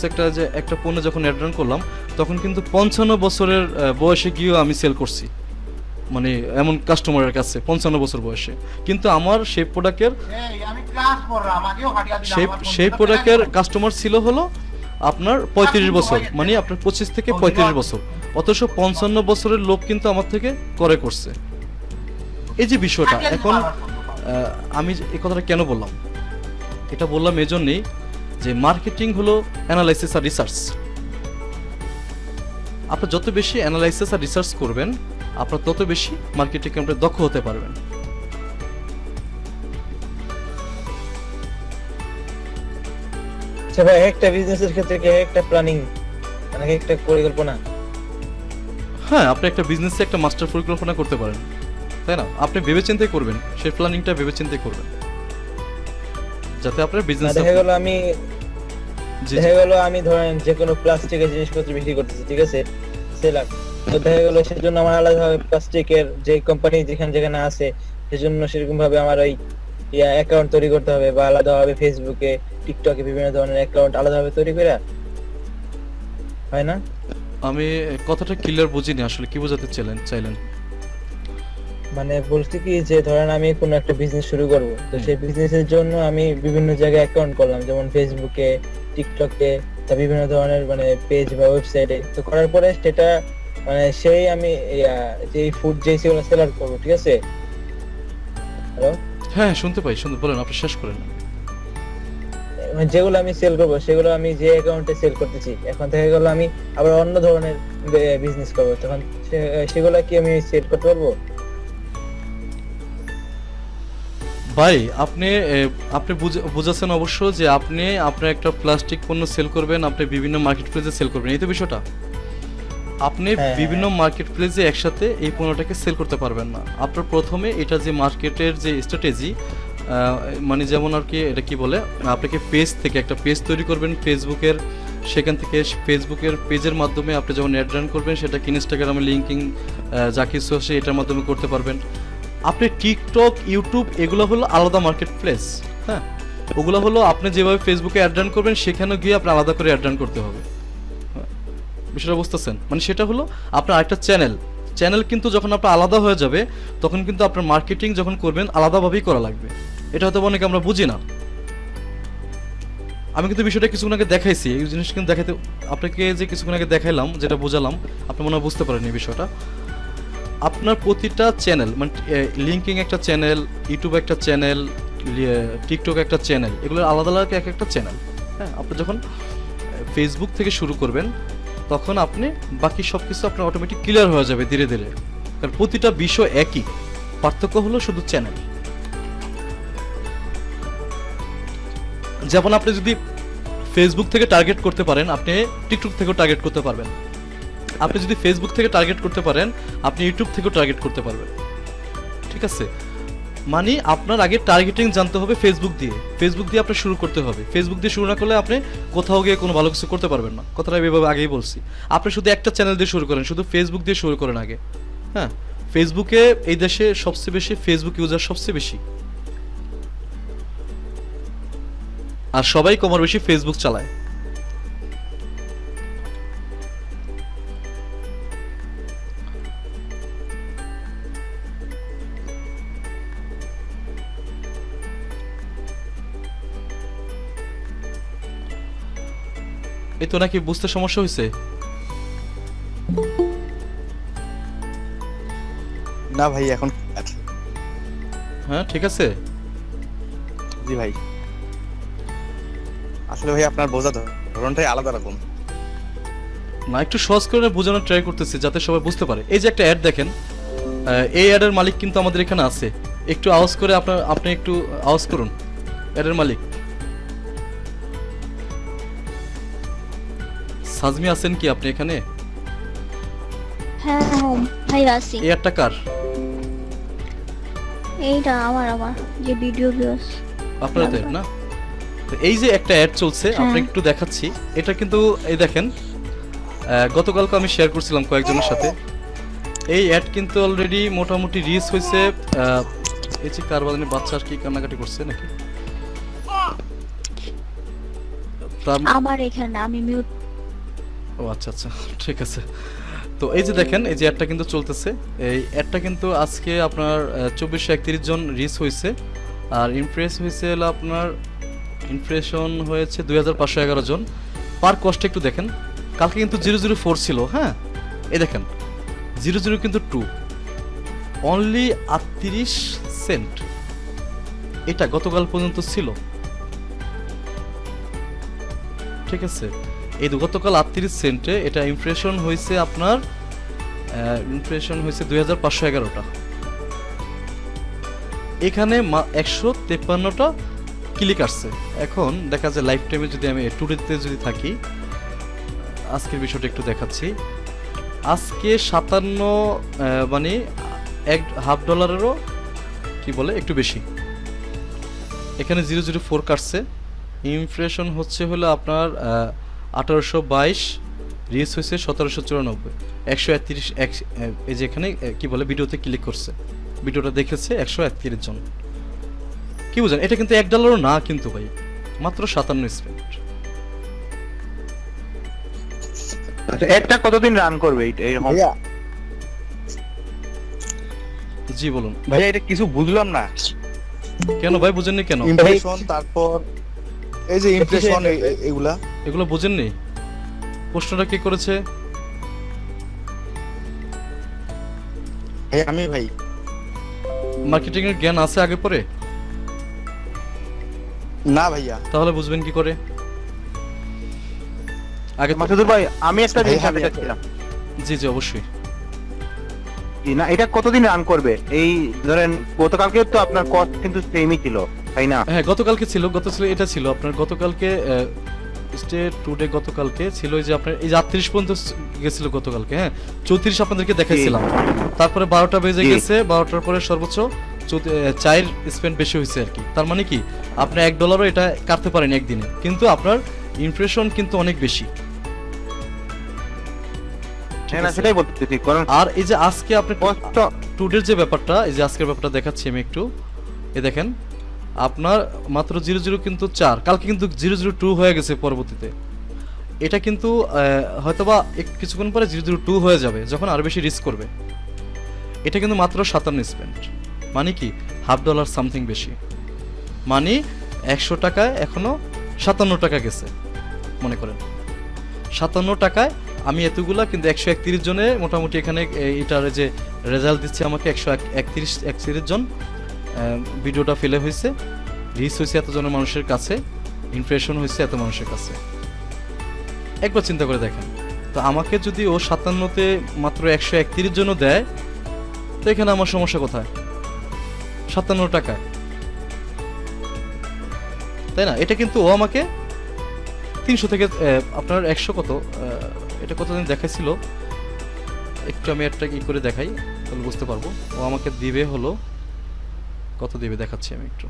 একটা পণ্য যখন অ্যাড রান করলাম, তখন কিন্তু 55 বছরের বয়সে গিয়েও আমি সেল করছি, মানে এমন কাস্টমারের কাছে 55 বছর বয়সে, কিন্তু আমার সেই প্রোডাক্টের কাস্টমার ছিল হলো আপনার 35 বছর, মানে আপনার 25 থেকে 35 বছর, অথচ 55 বছরের লোক কিন্তু আমার থেকে ক্রয় করছে। এই যে বিষয়টা, এখন আমি এই কথাটা কেন বললাম? এটা বললাম এজন্যই যে মার্কেটিং হলো অ্যানালাইসিস আর রিসার্চ। আপনি যত বেশি অ্যানালাইসিস আর রিসার্চ করবেন, আপনার তত বেশি মার্কেটিং আপনি দক্ষ হতে পারবেন। আচ্ছা ভাই, একটা বিজনেসের ক্ষেত্রে কি একটা প্ল্যানিং, মানে একটা পরিকল্পনা? হ্যাঁ, আপনি একটা বিজনেসে একটা মাস্টার পরিকল্পনা করতে পারেন, তাই না? আপনি ভেবেচিন্তে করবেন, সেই প্ল্যানিংটা ভেবেচিন্তে করবেন, যাতে আপনার বিজনেস দেখা গেল আমি ধরেন যে কোনো প্লাস্টিকের জিনিসপত্র বিক্রি করতেছি, ঠিক আছে, সেলার, তো দেখা গেল সেজন্য আমার আলাদাভাবে প্লাস্টিকের যে কোম্পানি যেখানে আছে, সেজন্য সেরকম ভাবে আমার ওই অ্যাকাউন্ট তৈরি করতে হবে, বা আলাদাভাবে ফেসবুকে, টিকটকে বিভিন্ন ধরনের অ্যাকাউন্ট আলাদাভাবে তৈরি করে, হয় না? আমি কথাটা ক্লিয়ার বুঝিনি আসলে, কি বোঝাতে চাইলেন? মানে বলছি কি, যে ধরেন আমি কোনো একটা বিজনেস শুরু করব, তো সেই বিজনেসের জন্য আমি বিভিন্ন জায়গায় অ্যাকাউন্ট করলাম, যেমন ফেসবুকে, টিকটকে, তা বিভিন্ন ধরনের মানে পেজ বা ওয়েবসাইটে, তো করার পরে সেটা মানে সেই আমি যে ফুড যে সেগুলো সেলার করব, ঠিক আছে? হ্যালো, হ্যাঁ শুনতে পাই, বলেন, আপনি শেষ করেন। মানে যেগুলো আমি সেল করব সেগুলো আমি যে অ্যাকাউন্টে সেল করতেছি, এখন দেখা গেল আমি আবার অন্য ধরনের বিজনেস করব, তখন সেগুলো কি আমি সেল করতে পারবো? ভাই আপনি আপনি বুঝাচ্ছেন অবশ্য যে আপনি আপনার একটা প্লাস্টিক পণ্য সেল করবেন, আপনি বিভিন্ন মার্কেট প্লেসে সেল করবেন, এই তো বিষয়টা। আপনি হ্যাঁ, বিভিন্ন মার্কেট প্লেসে একসাথে এই পণ্যটাকে সেল করতে পারবেন না। আপনার প্রথমে এটা যে মার্কেটের যে স্ট্র্যাটেজি, মানে যেমন আর কি এটা কি বলে, আপনাকে পেজ থেকে একটা পেজ তৈরি করবেন ফেসবুকের, সেখান থেকে ফেসবুকের পেজের মাধ্যমে আপনি যখন অ্যাড রান করবেন সেটাকে ইনস্টাগ্রামে লিঙ্কিং যা কিছু আছে এটার মাধ্যমে করতে পারবেন। আপনি টিকটক, ইউটিউব এগুলো হলো আলাদা মার্কেট প্লেস, হ্যাঁ, ওগুলো হলো আপনি যেভাবে ফেসবুকে অ্যাড রান করবেন সেখানে গিয়ে আপনি আলাদা করে অ্যাড রান করতে হবে। বিষয়টা বুঝতেছেন? মানে সেটা হলো আপনার আরেকটা চ্যানেল কিন্তু যখন আপনার আলাদা হয়ে যাবে তখন কিন্তু আপনার মার্কেটিং যখন করবেন আলাদাভাবেই করা লাগবে। এটা হয়তো অনেকে আমরা বুঝি না। আমি কিন্তু বিষয়টা কিছুক্ষণ আগে দেখাইছি, এই জিনিস কিন্তু দেখাইতে আপনাকে যে কিছুক্ষণ আগে দেখাইলাম, যেটা বোঝালাম আপনি মনে হয় বুঝতে পারেন এই বিষয়টা। আপনার প্রতিটা চ্যানেল মানে লিঙ্কিং একটা চ্যানেল, ইউটিউব একটা চ্যানেল, টিকটক একটা চ্যানেল, এগুলো আলাদা আলাদা এক একটা চ্যানেল। হ্যাঁ, আপনি যখন ফেসবুক থেকে শুরু করবেন তখন আপনি বাকি সব কিছু আপনার অটোমেটিক ক্লিয়ার হয়ে যাবে ধীরে ধীরে, কারণ প্রতিটা বিষয় একই, পার্থক্য হলো শুধু চ্যানেল। যেমন আপনি যদি ফেসবুক থেকে টার্গেট করতে পারেন আপনি টিকটক থেকেও টার্গেট করতে পারবেন, আপনি যদি ফেসবুক থেকে টার্গেট করতে পারেন আপনি ইউটিউব থেকেও টার্গেট করতে পারবেন, ঠিক আছে? মানে আপনার আগে টার্গেটিং জানতে হবে ফেসবুক দিয়ে আপনার শুরু করতে হবে। ফেসবুক দিয়ে শুরু না করলে আপনি কোথাও গিয়ে কোনো ভালো কিছু করতে পারবেন না, কথাটা এভাবে আগেই বলছি। আপনি শুধু একটা চ্যানেল দিয়ে শুরু করেন, শুধু ফেসবুক দিয়ে শুরু করেন আগে। হ্যাঁ, ফেসবুকে এই দেশে সবচেয়ে বেশি ফেসবুক ইউজার সবচেয়ে বেশি, আর সবাই কমার বেশি ফেসবুক চালায়। এই তো নাকি বুঝতে সমস্যা হয়েছে? না ভাই এখন হ্যাঁ ঠিক আছে। জি ভাই, আসলে ভাই আপনার বোঝা ধরনটাই আলাদা রকম। না একটু সহজ করে বোঝানোর ট্রাই করতেছি যাতে সবাই বুঝতে পারে। এই যে একটা অ্যাড দেখেন, এই অ্যাডের মালিক কিন্তু আমাদের এখানে আছে। একটু আওয়াজ করে আপনি একটু আওয়াজ করুন, অ্যাডের মালিক সাজমি আছেন কি আপনি এখানে? হ্যাঁ হ্যাঁ ভাই আছি। এই অ্যাডটা কার? এইটা আমার যে ভিডিও ভিউস আপনার তো না? তো এই যে একটা অ্যাড চলছে আপনাকে একটু দেখাচ্ছি, এটা কিন্তু এই দেখেন গতকালকে আমি শেয়ার করছিলাম কয়েকজনের সাথে। এই অ্যাড কিন্তু অলরেডি মোটামুটি রিচ হয়েছে। এই যে কার বাজানে বাচ্চা আর কি কান্নাকাটি করছে নাকি? আমার এখানে আমি মিউট। ও আচ্ছা আচ্ছা ঠিক আছে। তো এই যে দেখেন এই যে অ্যাডটা কিন্তু চলতেছে। এই অ্যাডটা কিন্তু আজকে আপনার 2431 জন রিচ হয়েছে, আর ইমপ্রেস হয়েছে হলো আপনার ইমপ্রেশন হয়েছে 2511 জন। পার কস্ট একটু দেখেন, কালকে কিন্তু 004 ছিল। হ্যাঁ এই দেখেন 00 কিন্তু 2 অনলি 38 সেন্ট, এটা গতকাল পর্যন্ত ছিল, ঠিক আছে? এই গতকাল 38 সেন্টে এটা ইমপ্রেশন হয়েছে আপনার 2511টা। এখানে 153টা ক্লিক আসছে। এখন দেখা যায় লাইফ টাইমে যদি আমি টুডেতে যদি থাকি, আজকের বিষয়টা একটু দেখাচ্ছি। আজকে 57 মানে $1.5 কি বলে একটু বেশি। এখানে 004 কাটছে। ইমপ্রেশন হচ্ছে হলো আপনার 1822, রিচ হয়েছে 1794, 131 এই যে এখানে কি বলে ভিডিওতে ক্লিক করছে, ভিডিওটা দেখেছে 131 জন। কি বুঝেন? এটা কিন্তু $1 না কিন্তু ভাই, মাত্র 57 স্পেন্ড। আচ্ছা এটা কতদিন রান করবে এই ভাইয়া জি বলুন ভাইয়া এটা কিছু বুঝলাম না। কেন ভাই বুঝেননি কেন? ইমপ্রেশন তারপর এই যে ইমপ্রেশন এগুলা এগুলো বুঝেননি? প্রশ্নটা কে করেছে? ভাই আমি ভাই মার্কেটিং এর জ্ঞান আছে আগে পরে? না ভাইয়া। তাহলে বুঝবেন কি করে? আগে তো- মাসুদুর ভাই আমি একটা ভাই, জিনিস আমি জানতে একটা- চাচ্ছিলাম। জি জি অবশ্যই। জি না, এটা কতদিন রান করবে? এই ধরেন গতকালকে তো আপনার কস্ট কিন্তু সেমই ছিল, তাই না? হ্যাঁ গতকালকে ছিল, এটা ছিল আপনার গতকালকে স্টে টুডে গতকালকে ছিল এই যে আপনার এই যে 38 পর্যন্ত গেছিল গতকালকে, হ্যাঁ 34 আপনাদেরকে দেখাইছিলাম। তারপরে 12টা বেজে জি। গেছে, 12টার পরে সর্বোচ্চ 4 স্পেন্ড বেশি হয়েছে আর কি। তার মানে কি আপনি $1 এটা কাটতে পারেন একদিনে, কিন্তু আপনার ইমপ্রেশন কিন্তু অনেক বেশি। ঠিক হ্যাঁ না, আছে? সেটাই বলতেছি, কারণ আর এই যে আজকে আপনি কষ্ট টুডের যে ব্যাপারটা, এই যে আজকের ব্যাপারটা দেখাচ্ছি আমি একটু, এই দেখেন আপনার মাত্র 00 কিন্তু 4, কালকে কিন্তু 002 হয়ে গেছে পরবর্তীতে। এটা কিন্তু হয়তোবা কিছুক্ষণ পরে 002 হয়ে যাবে যখন আরো বেশি রিস্ক করবে। এটা কিন্তু মাত্র 57 স্পেন্ড, মানে কি $1/2 সামথিং বেশি, মানে 100 টাকায় এখনো 57 টাকা গেছে। মনে করেন 57 টাকায় আমি এতগুলা কিন্তু 131 জনে মোটামুটি এখানে এটার যে রেজাল্ট দিচ্ছে আমাকে 131 জন ভিডিওটা ফেলে হয়েছে, রিচ হয়েছে এতজনের মানুষের কাছে, ইমপ্রেশন হয়েছে এত মানুষের কাছে। একবার চিন্তা করে দেখেন তো, আমাকে যদি ও 57তে মাত্র 131 জনও দেয়, তো এখানে আমার সমস্যা কোথায়? 57 টাকায়, তাই না? এটা কিন্তু ও আমাকে 300 থেকে আপনার 100 কত এটা কতদিন দেখাইছিল, একটু আমি একটা কি করে দেখাই তাহলে বুঝতে পারবো। ও আমাকে দিবে হলো কত দিবে দেখাচ্ছি আমি একটু।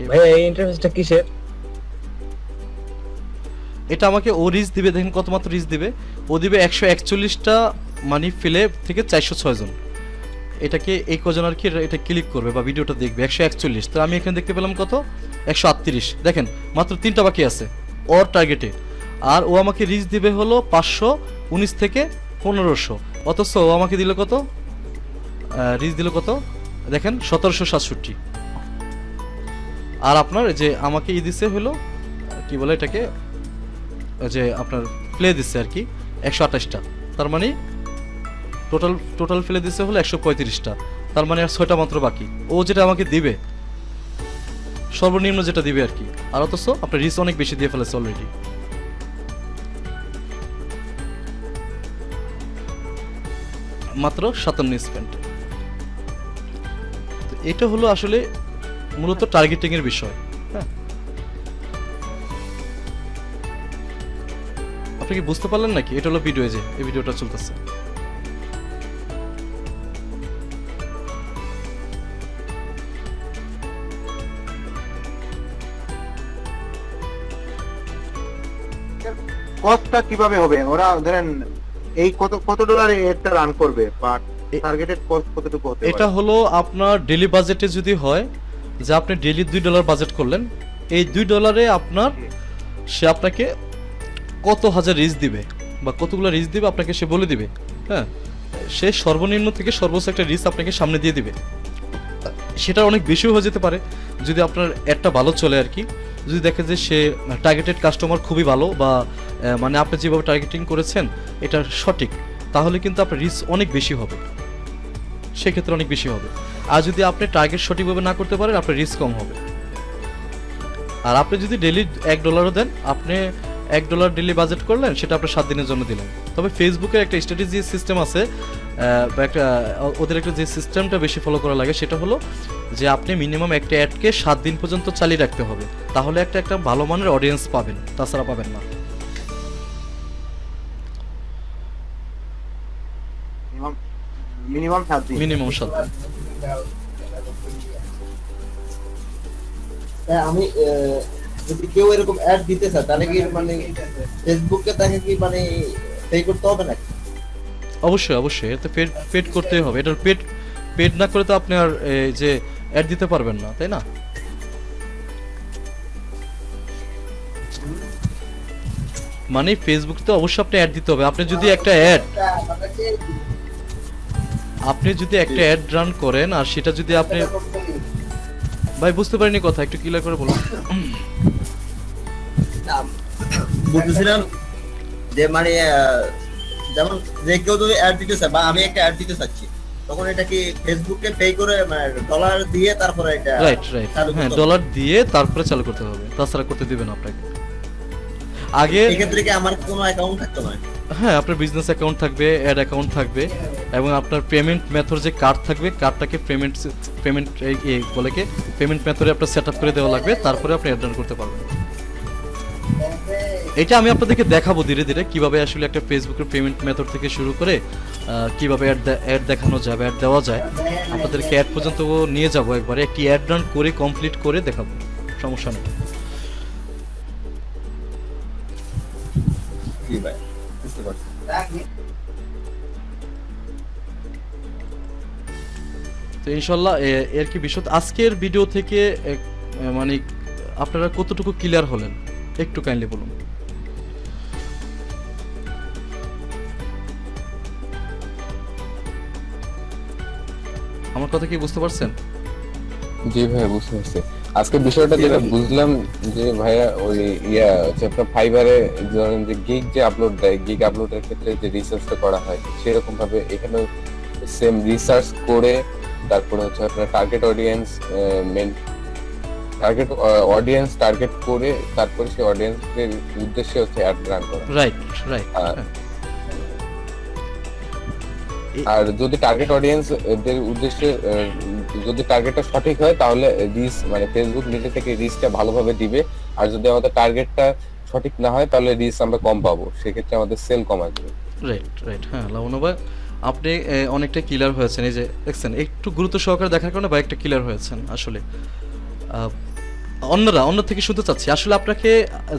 ভাই এই ইন্টারফেসটা কিসের? এটা আমাকে ও রিচ দিবে, দেখেন কত মাত্র রিচ দিবে। ও দিবে 141টা মানি ফেলে থেকে 406 জন। এটাকে এই কজন আর কি এটা ক্লিক করবে বা ভিডিওটা দেখবে 141। তো আমি এখানে দেখতে পেলাম কত 138। দেখেন মাত্র 3টা বাকি আছে ওর টার্গেটে, আর ও আমাকে রিচ দিবে হলো 519 থেকে 1500। অথচ ও আমাকে দিল কত, রিচ দিল কত দেখেন 1767। আর আপনার যে আমাকে দিছে হলো কি বলে এটাকে, যে আপনার প্লে দিচ্ছে আর কি 128টা। তার মানে টোটাল ফেলে দিচ্ছে হলো 135টা। তার মানে আর 6টা মাত্র বাকি। ও যেটা আমাকে দিবে সর্বনিম্ন যেটা দিবে আর কি, আর অথচ আপনার রিচ অনেক বেশি দিয়ে ফেলেছে অলরেডি। মাত্র 57 স্পেন্ড। এটা হলো আসলে মূলত টার্গেটিং এর বিষয়। হ্যাঁ, আপনি কি বুঝতে পারলেন নাকি? এটা হলো ভিডিও, যে এই ভিডিওটা চলতেছে। কস্টটা কিভাবে হবে? ওরা ধরেন এই কত ডলারে এটা রান করবে, বা টার্গেটেড কস্ট কতটুকু হতে এটা পারে? হলো আপনার ডেইলি বাজেটে যদি হয় যে আপনি ডেইলি $2 বাজেট করলেন, এই $2 আপনার সে আপনাকে কত হাজার রিচ দিবে বা কতগুলো রিচ দিবে আপনাকে সে বলে দিবে। হ্যাঁ, সে সর্বনিম্ন থেকে সর্বোচ্চ একটা রিচ আপনাকে সামনে দিয়ে দিবে। সেটা অনেক বেশিও হয়ে যেতে পারে যদি আপনার অ্যাডটা ভালো চলে আর কি। যদি দেখে যে সে টার্গেটেড কাস্টমার খুবই ভালো, বা মানে আপনি যেভাবে টার্গেটিং করেছেন এটা সঠিক, তাহলে কিন্তু আপনার রিচ অনেক বেশি হবে, সেক্ষেত্রে অনেক বেশি হবে। আর যদি আপনি টার্গেট সঠিকভাবে না করতে পারেন আপনার রিস্ক কম হবে। আর আপনি যদি ডেইলি $1 দেন, আপনি $1 ডেইলি বাজেট করলেন, সেটা আপনি 7 দিনের জন্য দিলেন। তবে ফেসবুকের একটা স্ট্র্যাটেজি সিস্টেম আছে, বা একটা ওদের একটা যে সিস্টেমটা বেশি ফলো করা লাগে সেটা হলো যে আপনি মিনিমাম একটা অ্যাডকে 7 দিন পর্যন্ত চালিয়ে রাখতে হবে, তাহলে একটা ভালো মানের অডিয়েন্স পাবেন, তাছাড়া পাবেন না। মিনিমাম 7 দিন। মিনিমাম 7 দিন। আমি যদি কেউ এরকম অ্যাড দিতে চায় তাহলে কি মানে ফেসবুকে তাকে কি মানে পে করতে হবে নাকি? অবশ্যই অবশ্যই, এতে পেড করতেই হবে। এটার পেড না করে তো আপনি আর যে অ্যাড দিতে পারবেন না, তাই না? মানে ফেসবুক তো অবশ্যই আপনি অ্যাড দিতে হবে। আপনি যদি একটা অ্যাড রান করেন আর সেটা যদি আপনি, ভাই বুঝতে পারিনি কথা, একটু ক্লিয়ার করে বলুন। বুঝছিলাম যে মানে যেমন যে কেউ যদি অ্যাড দিতে চায় বা আমি একটা অ্যাড দিতে চাচ্ছি, তখন এটা কি ফেসবুকে পে করে ডলার দিয়ে তারপরে এটা রাইট রাইট চালু হ্যাঁ, করতে হবে? ডলার দিয়ে তারপরে চালু করতে হবে, তাছাড়া করতে দিবে না আপনাকে। আগে এক্ষেত্রে কি আমার কোনো অ্যাকাউন্ট থাকতে হয়? হ্যাঁ, আপনার বিজনেস অ্যাকাউন্ট থাকবে, অ্যাড অ্যাকাউন্ট থাকবে, এবং আপনার পেমেন্ট মেথড যে কার্ড থাকবে, কার্ডটাকে পেমেন্ট বলে কি পেমেন্ট মেথডে আপনার সেট আপ করে দেওয়া লাগবে, তারপরে আপনি অ্যাড রান করতে পারবেন। এটা আমি আপনাদেরকে দেখাবো ধীরে ধীরে কিভাবে আসলে একটা ফেসবুকের পেমেন্ট মেথড থেকে শুরু করে কিভাবে অ্যাড দেখানো যাবে, অ্যাড দেওয়া যায়, আপনাদেরকে অ্যাড পর্যন্ত নিয়ে যাব একবারে, একটি অ্যাড রান করে কমপ্লিট করে দেখাবো, সমস্যা নেই। জি ভাই, বুঝতে পারছি। তো ইনশাল্লাহ এর কি বিষয়, আজকের ভিডিও থেকে মানে আপনারা কতটুকু ক্লিয়ার হলেন একটু কাইন্ডলি বলুন। আমার কথা কি বুঝতে পারছেন? জি ভাইয়া, বুঝতে পারছি। আজকে বিষয়টা যেটা বুঝলাম যে ভাইয়া ওই হচ্ছে আপনার ফাইবারে ধরেন যে গিগ যে আপলোড দেয়, গিগ আপলোডের ক্ষেত্রে যে রিসার্চটা করা হয় সেরকম ভাবে এখানে সেম রিসার্চ করে তারপরে হচ্ছে আপনার টার্গেট অডিয়েন্স টার্গেট করে তারপরে সেই অডিয়েন্সের উদ্দেশ্যে হচ্ছে অ্যাড রান করা। Right right. আর যদি টার্গেট অডিয়েন্স এদের উদ্দেশ্যে যদি টার্গেটটা সঠিক হয় তাহলে রিচ মানে ফেসবুক নিজে থেকে রিচটা ভালোভাবে দিবে, আর যদি আমাদের টার্গেটটা সঠিক না হয় তাহলে রিচ আমরা কম পাবো, সেক্ষেত্রে আমাদের সেল কম আসবে। Right right. হ্যাঁ লাবণ্য ভাই, আপনি অনেকটা ক্লিয়ার হয়েছেন, এই যে দেখছেন একটু গুরুত্ব সহকারে দেখার কারণে ভাই একটা ক্লিয়ার হয়েছেন। আসলে অন্য থেকে শুনতে চাচ্ছি, আসলে আপনাকে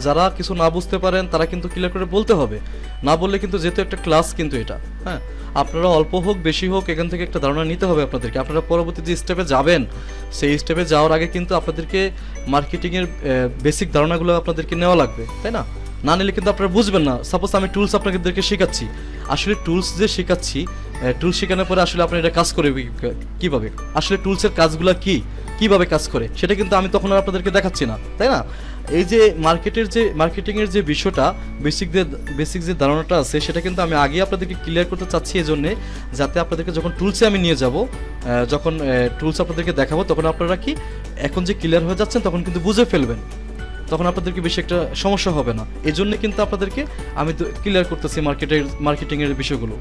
যারা কিছু না বুঝতে পারেন তারা কিন্তু ক্লিয়ার করে বলতে হবে, না বললে কিন্তু যেহেতু একটা ক্লাস কিন্তু এটা, হ্যাঁ আপনারা অল্প হোক বেশি হোক এখান থেকে একটা ধারণা নিতে হবে আপনাদেরকে। আপনারা পরবর্তী যে স্টেপে যাবেন সেই স্টেপে যাওয়ার আগে কিন্তু আপনাদেরকে মার্কেটিংয়ের বেসিক ধারণাগুলো আপনাদেরকে নেওয়া লাগবে, তাই না? না নিলে কিন্তু আপনারা বুঝবেন না। সাপোজ আমি টুলস আপনাদেরকে শেখাচ্ছি, আসলে টুলস যে শেখাচ্ছি, টুলস শেখানোর পরে আসলে আপনার এটা কাজ করে কীভাবে, আসলে টুলসের কাজগুলো কিভাবে কাজ করে সেটা কিন্তু আমি তখন আর আপনাদেরকে দেখাচ্ছি না, তাই না? এই যে মার্কেটিংয়ের যে বিষয়টা, বেসিক যে ধারণাটা আছে সেটা কিন্তু আমি আগে আপনাদেরকে ক্লিয়ার করতে চাচ্ছি, এই জন্যে যাতে আপনাদেরকে যখন টুলসে আমি নিয়ে যাব, যখন টুলস আপনাদেরকে দেখাবো তখন আপনারা কি এখন যে ক্লিয়ার হয়ে যাচ্ছেন তখন কিন্তু বুঝে ফেলবেন, তখন আপনাদেরকে বেশি একটা সমস্যা হবে না। এই জন্য কিন্তু আপনাদেরকে আমি ক্লিয়ার করতেছি মার্কেটিংয়ের বিষয়গুলো,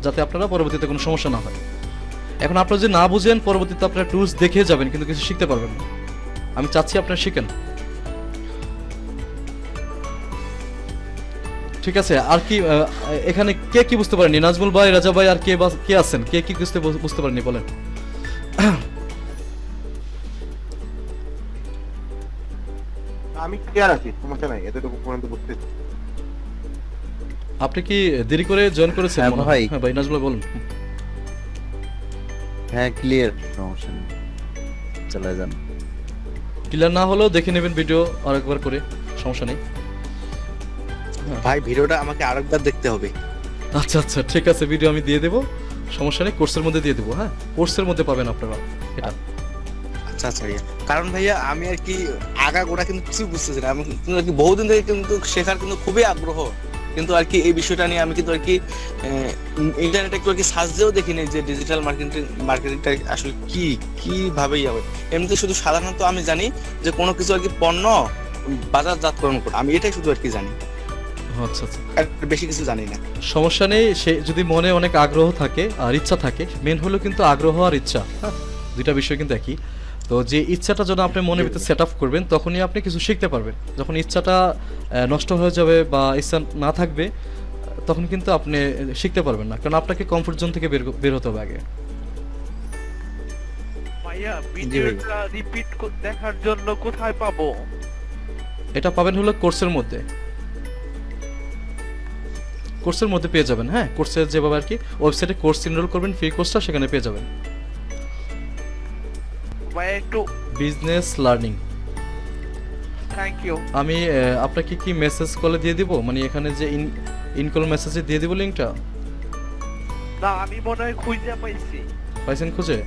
যাতে আপনারা পরবর্তীতে কোনো সমস্যা না হয়। এখন আপনারা যদি না বুঝেন পরবর্তীতে আপনারা টুলস দেখে যাবেন কিন্তু কিছু শিখতে পারবেন না। আমি চাচ্ছি আপনারা শিখেন, ঠিক আছে? আর কি এখানে কে কি বুঝতে পারেননি? নাজমুল ভাই, রাজা ভাই, আর কে আছেন, কে কি বুঝতে পারেননি বলেন? আমি ক্লিয়ার আছি, সমস্যা নাই, এতটুকু পর্যন্ত বুঝতেছি। আপনি কি দেরি করে জয়েন করেছেন? হ্যাঁ ভাই। হ্যাঁ ভাই, নাজমুল ভাই বলুন। হ্যাঁ ক্লিয়ার, সমস্যা নেই, চলে যান। ক্লিয়ার না হলেও দেখে নেবেন ভিডিও আরেকবার করে, সমস্যা নেই। ভাই ভিডিওটা আমাকে আরেকবার দেখতে হবে। আচ্ছা আচ্ছা ঠিক আছে, ভিডিও আমি দিয়ে দেবো, সমস্যা নেই, কোর্সের মধ্যে দিয়ে দেবো। হ্যাঁ, কোর্সের মধ্যে পাবেন আপনারা এটা। আচ্ছা আচ্ছা ভাইয়া, কারণ ভাইয়া আমি আর কি আগাগোড়া কিন্তু কিছু বুঝতেছি না, আমি কিন্তু আর কি বহুদিন থেকে কিন্তু শেখার কিন্তু খুবই আগ্রহ, কিন্তু আর কি এই বিষয়টা নিয়ে আমি কিন্তু আর কি ইন্টারনেটে একটু আর কি সার্চ দিয়েও দেখিনি যে ডিজিটাল মার্কেটিংটা আসলে কিভাবে হবে। এমনিতে শুধু সাধারণত আমি জানি যে কোনো কিছু আর কি পণ্য বাজারজাতকরণ করে, আমি এটাই শুধু আর কি জানি, আচ্ছা আচ্ছা, আর বেশি কিছু জানি না। সমস্যা নেই। সে যদি মনে অনেক আগ্রহ থাকে আর ইচ্ছা থাকে, মেন হলো কিন্তু আগ্রহ আর ইচ্ছা, হ্যাঁ দুইটা বিষয় কিন্তু একই। তো যে ইচ্ছাটা যখন আপনি মনের ভিতরে সেট আপ করবেন তখনই আপনি কিছু শিখতে পারবেন। যখন ইচ্ছাটা নষ্ট হয়ে যাবে বা ইচ্ছা না থাকবে তখন কিন্তু আপনি শিখতে পারবেন না, কারণ আপনাকে কমফোর্ট জোন থেকে বের হতে হবে আগে। ভাইয়া ভিডিওটা রিপিট দেখার জন্য কোথায় পাবো? এটা পাবেন হলো কোর্সের মধ্যে, কোর্সের মধ্যে পেয়ে যাবেন। হ্যাঁ, কোর্সের যেভাবে আর কি ওয়েবসাইটে কোর্স এনরোল করবেন, ফ্রি কোর্সটা সেখানে পেয়ে যাবেন। ভাইয়া একটু বিজনেস লার্নিং। Thank you. আমি আপনাকে কি মেসেজ কলে দিয়ে দিব, মানে এখানে যে ইনকল মেসেজে দিয়ে দিব লিংকটা? না, আমি মনে হয় খুঁজে পাইছি। পাইছেন খুঁজে?